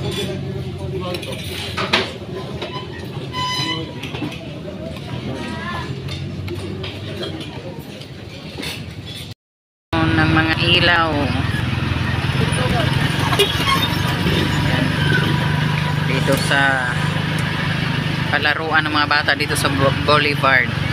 Ng mga ilaw. Dito sa palaruan ng mga bata dito sa Boulevard.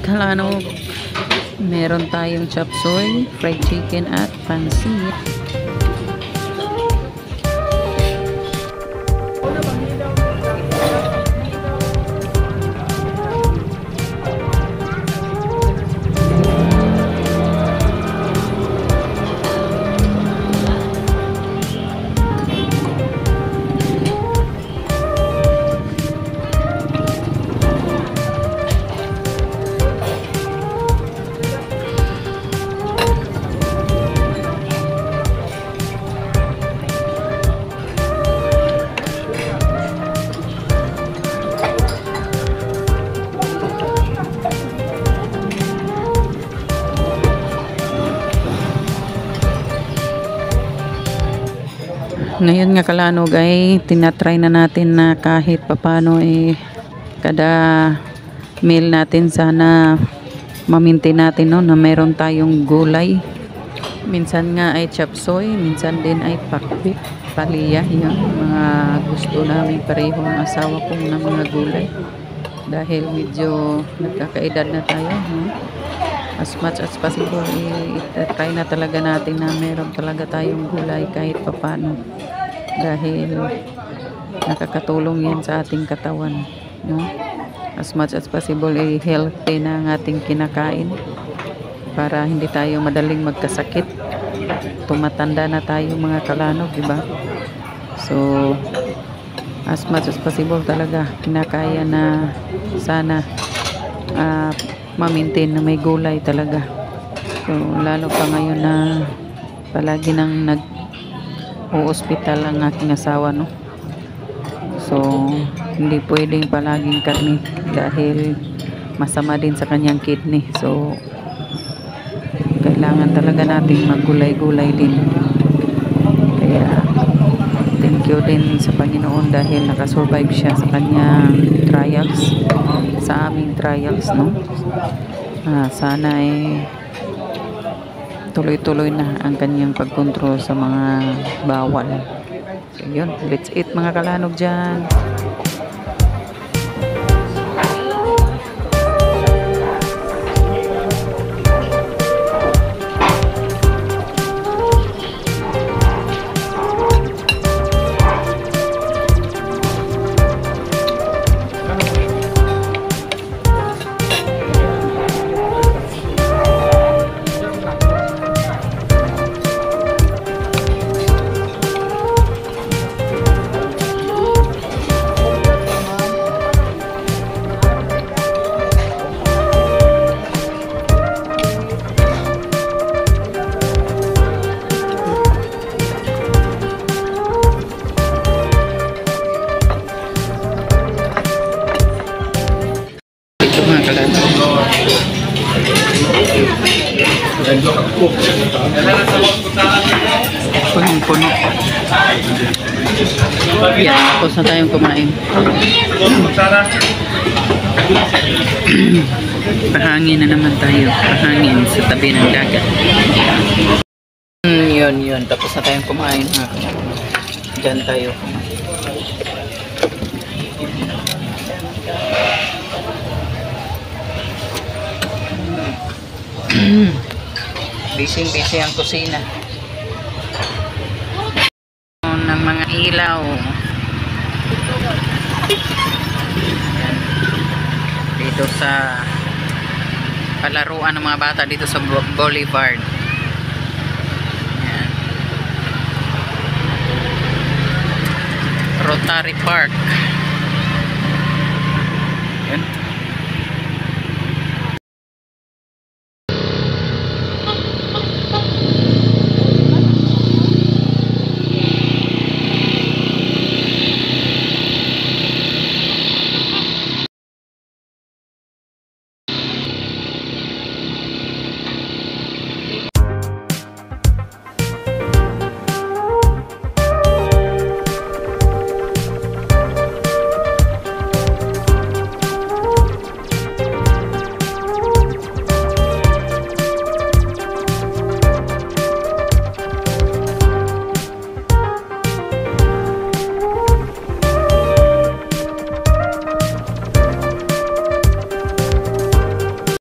Kalanog, meron tayong chop suey, fried chicken at pansit. Ngayon nga Kalanog ay tinatry na natin na kahit papano kada meal natin sana ma-maintain natin no, na meron tayong gulay. Minsan nga ay chop suey, minsan din ay pakbit, palaya, yan mga gusto namin parehong asawa kong ng mga gulay. Dahil medyo nagkakaedad na tayo, no? As much as possible try na talaga natin na meron talaga tayong gulay kahit papano, dahil nakakatulong yan sa ating katawan, no? As much as possible healthy na ang ating kinakain para hindi tayo madaling magkasakit. Tumatanda na tayo mga Kalanog, di ba? So as much as possible talaga kinakaya na sana ma-maintain na may gulay talaga. So lalo pa ngayon na palagi nang nag-o-hospital ang aking asawa, no? So hindi pwedeng palaging karne dahil masama din sa kanyang kidney. So kailangan talaga natin maggulay-gulay din. Kaya thank you din sa Panginoon dahil nakasurvive siya sa kanyang trials, sa aming trials, no? Sana tuloy-tuloy na ang kanyang pagkontrol sa mga bawal. So yun, let's eat mga Kalanog dyan. Punong-puno. Yan, tapos na tayong kumain. Pahangin na naman tayo. Pahangin sa tabi ng dagat. Yun. Tapos na tayong kumain. Diyan tayo kumain. Busy ang kusina. Ng mga ilaw. Dito sa palaruan ng mga bata dito sa Boulevard. Rotary Park.